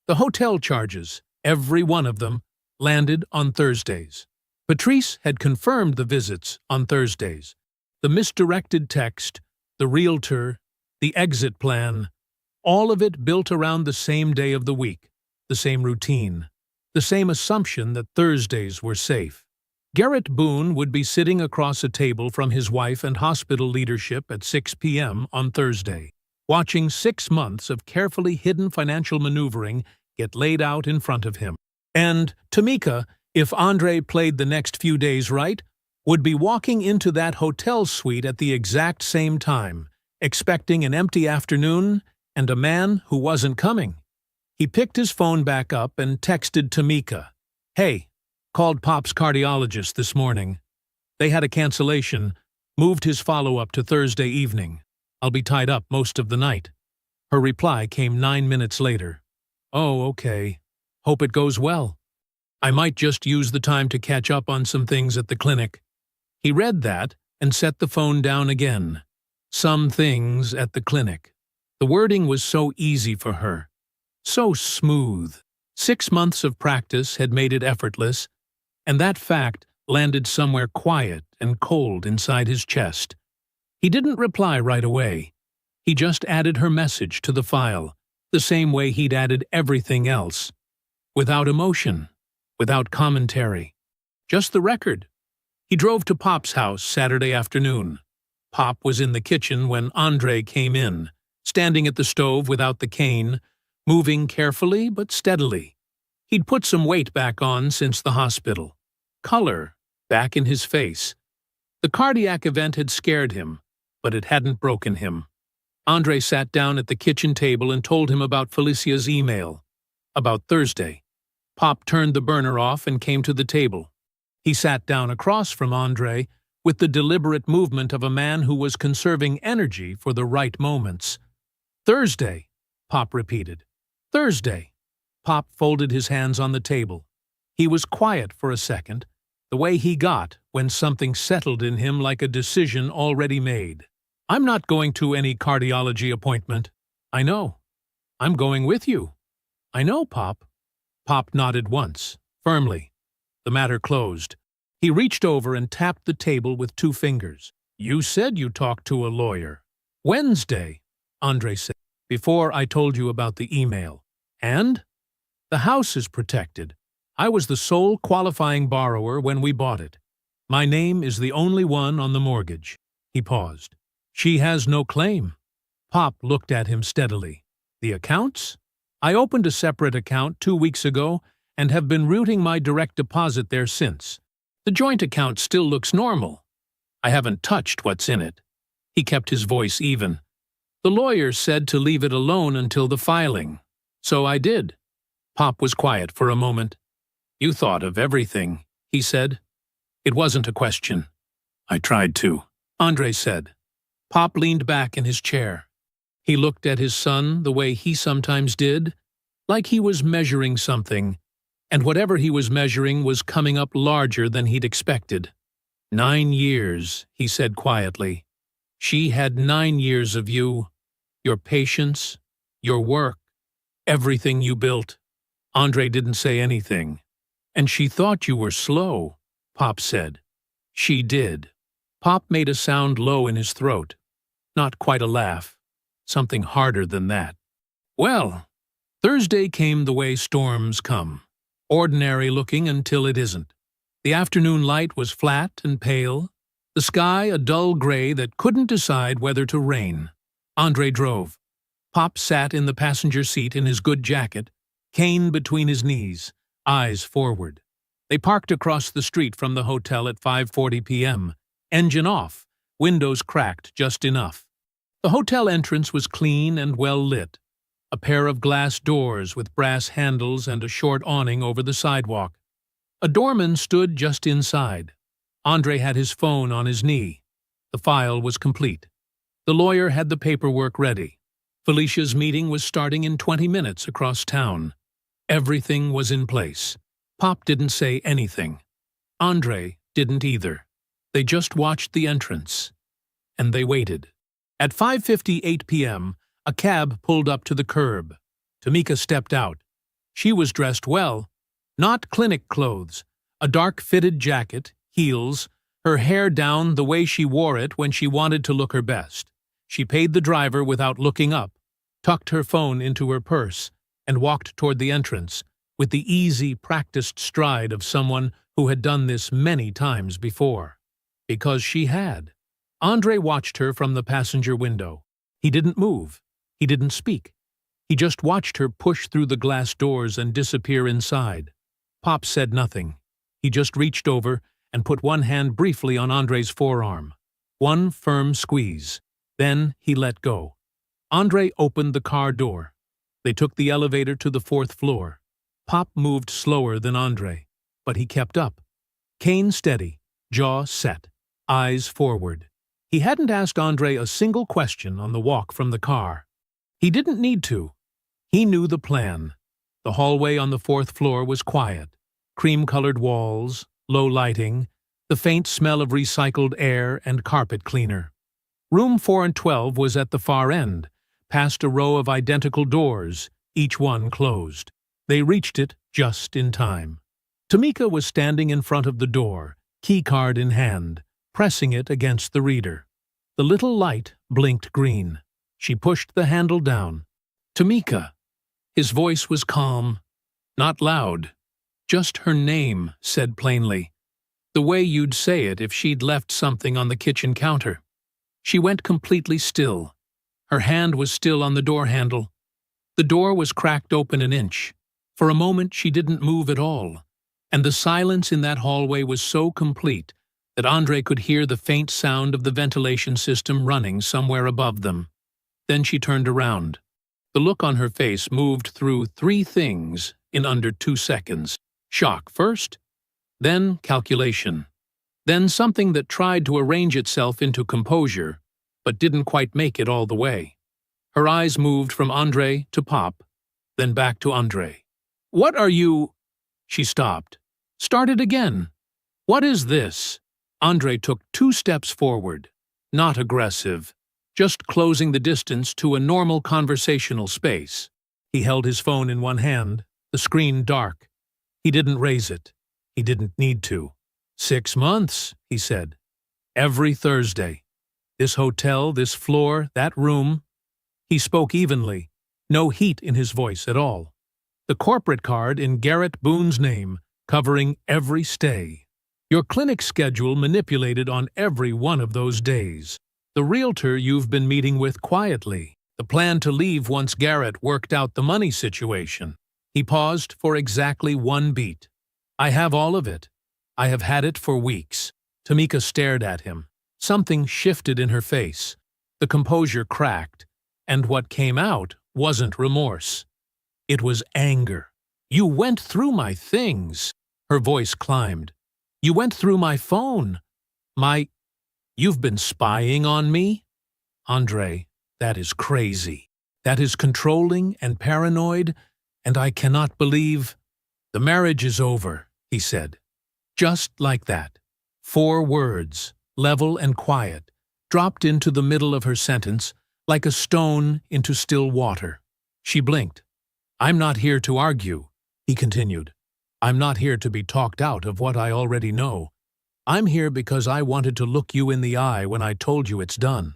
The hotel charges, every one of them, landed on Thursdays. Patrice had confirmed the visits on Thursdays. The misdirected text, the realtor, the exit plan, all of it built around the same day of the week, the same routine, the same assumption that Thursdays were safe. Garrett Boone would be sitting across a table from his wife and hospital leadership at 6 p.m. on Thursday, watching 6 months of carefully hidden financial maneuvering get laid out in front of him. And Tamika, if Andre played the next few days right, would be walking into that hotel suite at the exact same time, expecting an empty afternoon and a man who wasn't coming. He picked his phone back up and texted Tamika, "Hey, called Pop's cardiologist this morning. They had a cancellation, moved his follow-up to Thursday evening. I'll be tied up most of the night." Her reply came 9 minutes later. "Oh, okay. Hope it goes well. I might just use the time to catch up on some things at the clinic." He read that and set the phone down again. Some things at the clinic. The wording was so easy for her. So smooth. 6 months of practice had made it effortless, and that fact landed somewhere quiet and cold inside his chest. He didn't reply right away. He just added her message to the file, the same way he'd added everything else. Without emotion, without commentary. Just the record. He drove to Pop's house Saturday afternoon. Pop was in the kitchen when Andre came in, standing at the stove without the cane, moving carefully but steadily. He'd put some weight back on since the hospital. Color back in his face. The cardiac event had scared him, but it hadn't broken him. Andre sat down at the kitchen table and told him about Felicia's email. About Thursday. Pop turned the burner off and came to the table. He sat down across from Andre with the deliberate movement of a man who was conserving energy for the right moments. "Thursday," Pop repeated. "Thursday." Pop folded his hands on the table. He was quiet for a second, the way he got when something settled in him like a decision already made. "I'm not going to any cardiology appointment." "I know. I'm going with you." "I know, Pop." Pop nodded once, firmly. The matter closed. He reached over and tapped the table with 2 fingers. "You said you talked to a lawyer." "Wednesday," Andre said, "before I told you about the email." "And?" "The house is protected. I was the sole qualifying borrower when we bought it. My name is the only one on the mortgage." He paused. "She has no claim." Pop looked at him steadily. "The accounts? I opened a separate account 2 weeks ago and have been routing my direct deposit there since. The joint account still looks normal. I haven't touched what's in it." He kept his voice even. "The lawyer said to leave it alone until the filing. So I did." Pop was quiet for a moment. "You thought of everything," he said. It wasn't a question. "I tried to," Andre said. Pop leaned back in his chair. He looked at his son the way he sometimes did, like he was measuring something, and whatever he was measuring was coming up larger than he'd expected. 9 years, he said quietly. She had 9 years of you, your patience, your work, everything you built. Andre didn't say anything. And she thought you were slow, Pop said. She did. Pop made a sound low in his throat. Not quite a laugh. Something harder than that. Well, Thursday came the way storms come. Ordinary looking until it isn't. The afternoon light was flat and pale, the sky a dull gray that couldn't decide whether to rain. Andre drove. Pop sat in the passenger seat in his good jacket, cane between his knees, eyes forward. They parked across the street from the hotel at 5:40 p.m., engine off, windows cracked just enough. The hotel entrance was clean and well lit. A pair of glass doors with brass handles and a short awning over the sidewalk. A doorman stood just inside. Andre had his phone on his knee. The file was complete. The lawyer had the paperwork ready. Felicia's meeting was starting in 20 minutes across town. Everything was in place. Pop didn't say anything. Andre didn't either. They just watched the entrance. And they waited. At 5:58 p.m., a cab pulled up to the curb. Tamika stepped out. She was dressed well. Not clinic clothes. A dark-fitted jacket, heels, her hair down the way she wore it when she wanted to look her best. She paid the driver without looking up, tucked her phone into her purse, and walked toward the entrance, with the easy, practiced stride of someone who had done this many times before. Because she had. Andre watched her from the passenger window. He didn't move. He didn't speak. He just watched her push through the glass doors and disappear inside. Pop said nothing. He just reached over and put one hand briefly on Andre's forearm. One firm squeeze. Then he let go. Andre opened the car door. They took the elevator to the 4th floor. Pop moved slower than Andre, but he kept up. Cane steady, jaw set, eyes forward. He hadn't asked Andre a single question on the walk from the car. He didn't need to. He knew the plan. The hallway on the 4th floor was quiet. Cream-colored walls, low lighting, the faint smell of recycled air and carpet cleaner. Room 4 and 12 was at the far end, past a row of identical doors, each one closed. They reached it just in time. Tamika was standing in front of the door, keycard in hand, pressing it against the reader. The little light blinked green. She pushed the handle down. Tamika. His voice was calm, not loud. Just her name, said plainly. The way you'd say it if she'd left something on the kitchen counter. She went completely still. Her hand was still on the door handle. The door was cracked open an inch. For a moment she didn't move at all, and the silence in that hallway was so complete that Andre could hear the faint sound of the ventilation system running somewhere above them. Then she turned around. The look on her face moved through 3 things in under 2 seconds. Shock first, then calculation, then something that tried to arrange itself into composure, but didn't quite make it all the way. Her eyes moved from Andre to Pop, then back to Andre. What are you? She stopped. Started again. What is this? Andre took 2 steps forward, not aggressive, just closing the distance to a normal conversational space. He held his phone in one hand, the screen dark. He didn't raise it. He didn't need to. 6 months, he said. Every Thursday. This hotel, this floor, that room. He spoke evenly, no heat in his voice at all. The corporate card in Garrett Boone's name, covering every stay. Your clinic schedule manipulated on every one of those days. The realtor you've been meeting with quietly. The plan to leave once Garrett worked out the money situation. He paused for exactly 1 beat. I have all of it. I have had it for weeks. Tamika stared at him. Something shifted in her face. The composure cracked, and what came out wasn't remorse. It was anger. You went through my things. Her voice climbed. You went through my phone. You've been spying on me? Andre, that is crazy. That is controlling and paranoid, and I cannot believe. The marriage is over, he said. Just like that. 4 words, level and quiet, dropped into the middle of her sentence like a stone into still water. She blinked. I'm not here to argue, he continued. I'm not here to be talked out of what I already know. I'm here because I wanted to look you in the eye when I told you it's done.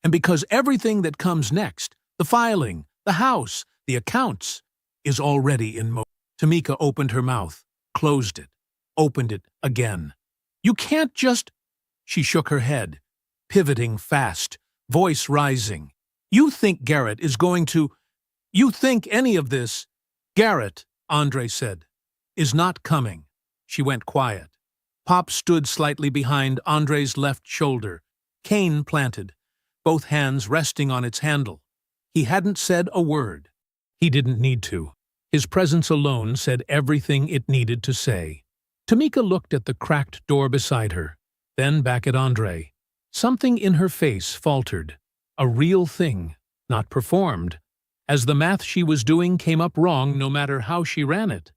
And because everything that comes next, the filing, the house, the accounts, is already in motion. Tamika opened her mouth, closed it, opened it again. You can't just... She shook her head, pivoting fast, voice rising. You think Garrett is going to... You think any of this... "Garrett," Andre said, "is not coming." She went quiet. Pop stood slightly behind Andre's left shoulder, cane planted, both hands resting on its handle. He hadn't said a word. He didn't need to. His presence alone said everything it needed to say. Tamika looked at the cracked door beside her, then back at Andre. Something in her face faltered. A real thing, not performed, as the math she was doing came up wrong no matter how she ran it.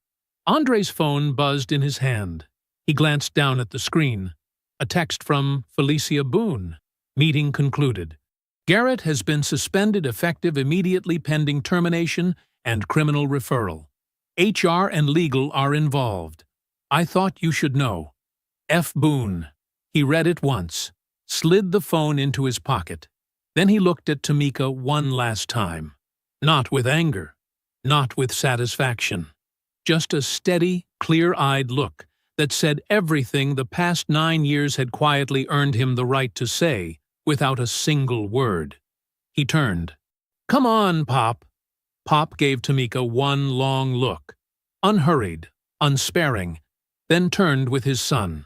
Andre's phone buzzed in his hand. He glanced down at the screen. A text from Felicia Boone. Meeting concluded. Garrett has been suspended effective immediately pending termination and criminal referral. HR and legal are involved. I thought you should know. F. Boone. He read it once, slid the phone into his pocket. Then he looked at Tamika one last time. Not with anger, not with satisfaction. Just a steady, clear-eyed look that said everything the past 9 years had quietly earned him the right to say, without a single word. He turned. "Come on, Pop." Pop gave Tamika one long look, unhurried, unsparing, then turned with his son.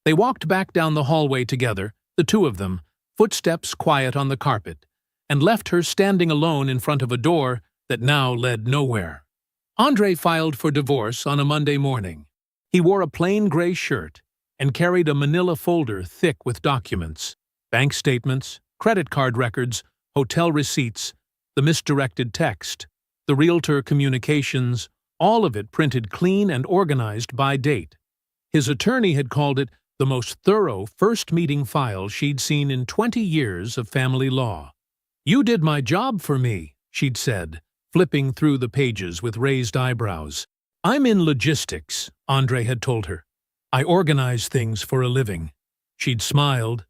They walked back down the hallway together, the two of them, footsteps quiet on the carpet, and left her standing alone in front of a door that now led nowhere. Andre filed for divorce on a Monday morning. He wore a plain gray shirt and carried a manila folder thick with documents, bank statements, credit card records, hotel receipts, the misdirected text, the realtor communications, all of it printed clean and organized by date. His attorney had called it the most thorough first meeting file she'd seen in 20 years of family law. "You did my job for me," she'd said, flipping through the pages with raised eyebrows. "I'm in logistics," Andre had told her. "I organize things for a living." She'd smiled.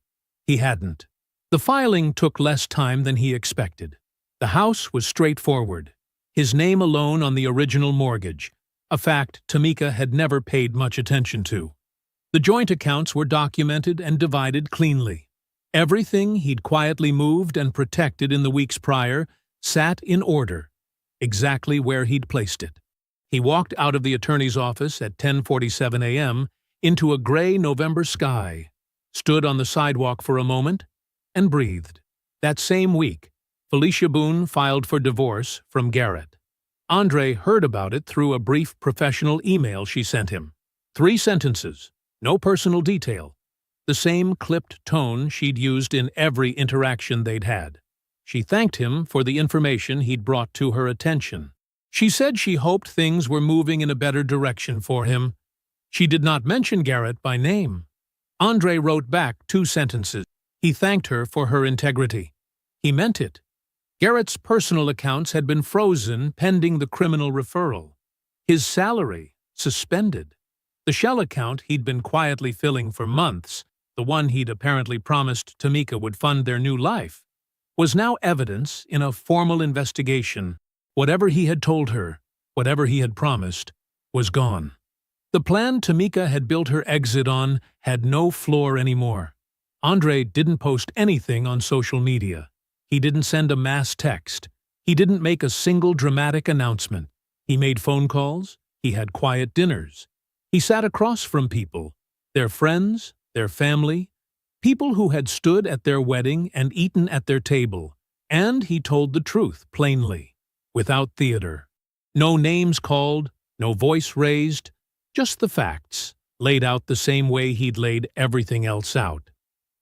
He hadn't. The filing took less time than he expected. The house was straightforward. His name alone on the original mortgage, a fact Tamika had never paid much attention to. The joint accounts were documented and divided cleanly. Everything he'd quietly moved and protected in the weeks prior sat in order, exactly where he'd placed it. He walked out of the attorney's office at 10:47 a.m. into a gray November sky, stood on the sidewalk for a moment, and breathed. That same week, Felicia Boone filed for divorce from Garrett. Andre heard about it through a brief professional email she sent him. 3 sentences, no personal detail, the same clipped tone she'd used in every interaction they'd had. She thanked him for the information he'd brought to her attention. She said she hoped things were moving in a better direction for him. She did not mention Garrett by name. Andre wrote back 2 sentences. He thanked her for her integrity. He meant it. Garrett's personal accounts had been frozen pending the criminal referral. His salary suspended. The shell account he'd been quietly filling for months, the one he'd apparently promised Tamika would fund their new life, was now evidence in a formal investigation. Whatever he had told her, whatever he had promised, was gone. The plan Tamika had built her exit on had no floor anymore. Andre didn't post anything on social media. He didn't send a mass text. He didn't make a single dramatic announcement. He made phone calls. He had quiet dinners. He sat across from people, their friends, their family, people who had stood at their wedding and eaten at their table, and he told the truth plainly, without theater. No names called, no voice raised, just the facts, laid out the same way he'd laid everything else out.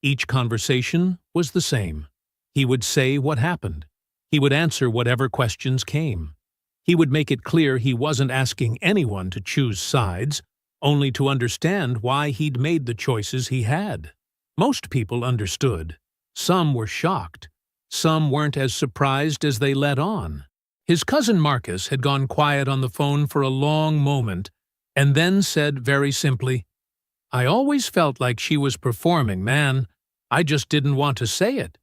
Each conversation was the same. He would say what happened. He would answer whatever questions came. He would make it clear he wasn't asking anyone to choose sides, only to understand why he'd made the choices he had. Most people understood. Some were shocked. Some weren't as surprised as they let on. His cousin Marcus had gone quiet on the phone for a long moment and then said very simply, "I always felt like she was performing, man. I just didn't want to say it."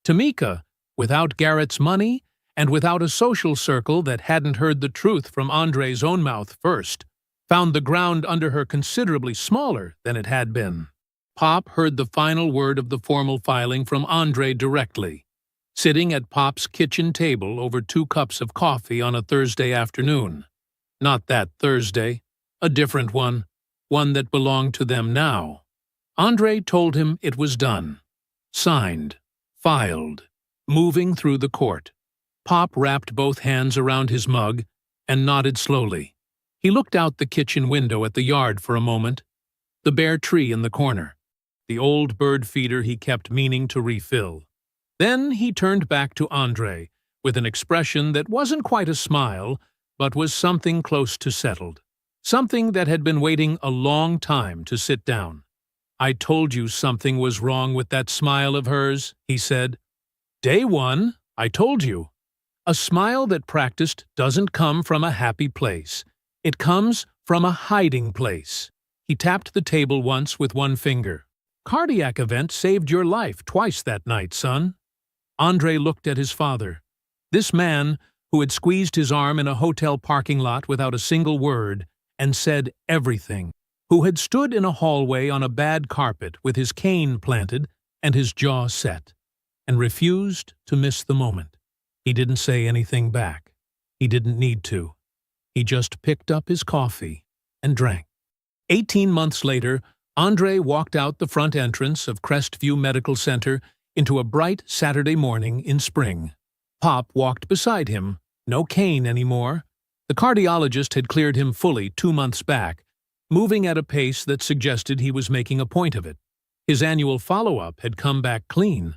Tamika, without Garrett's money and without a social circle that hadn't heard the truth from Andre's own mouth first, found the ground under her considerably smaller than it had been. Pop heard the final word of the formal filing from Andre directly, sitting at Pop's kitchen table over 2 cups of coffee on a Thursday afternoon. Not that Thursday. A different one. One that belonged to them now. Andre told him it was done. Signed. Filed. Moving through the court. Pop wrapped both hands around his mug and nodded slowly. He looked out the kitchen window at the yard for a moment, the bare tree in the corner, the old bird feeder he kept meaning to refill. Then he turned back to Andre with an expression that wasn't quite a smile, but was something close to settled. Something that had been waiting a long time to sit down. "I told you something was wrong with that smile of hers," he said. "Day one, I told you. A smile that practiced doesn't come from a happy place. It comes from a hiding place." He tapped the table once with one finger. "Cardiac event saved your life twice that night, son." Andre looked at his father. This man, who had squeezed his arm in a hotel parking lot without a single word and said everything, who had stood in a hallway on a bad carpet with his cane planted and his jaw set, and refused to miss the moment. He didn't say anything back. He didn't need to. He just picked up his coffee and drank. 18 months later, Andre walked out the front entrance of Crestview Medical Center into a bright Saturday morning in spring. Pop walked beside him. No cane anymore. The cardiologist had cleared him fully 2 months back, moving at a pace that suggested he was making a point of it. His annual follow-up had come back clean.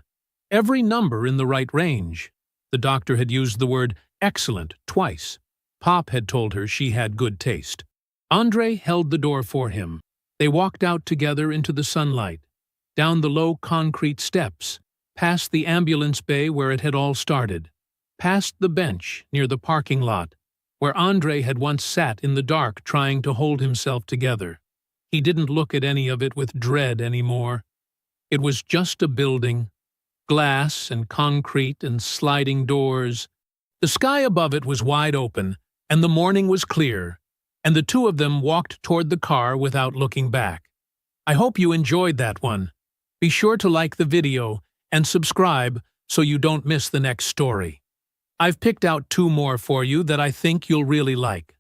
Every number in the right range. The doctor had used the word excellent twice. Pop had told her she had good taste. Andre held the door for him. They walked out together into the sunlight, down the low concrete steps, past the ambulance bay where it had all started, past the bench near the parking lot, where Andre had once sat in the dark trying to hold himself together. He didn't look at any of it with dread anymore. It was just a building, glass and concrete and sliding doors. The sky above it was wide open, and the morning was clear, and the two of them walked toward the car without looking back. I hope you enjoyed that one. Be sure to like the video and subscribe so you don't miss the next story. I've picked out 2 more for you that I think you'll really like.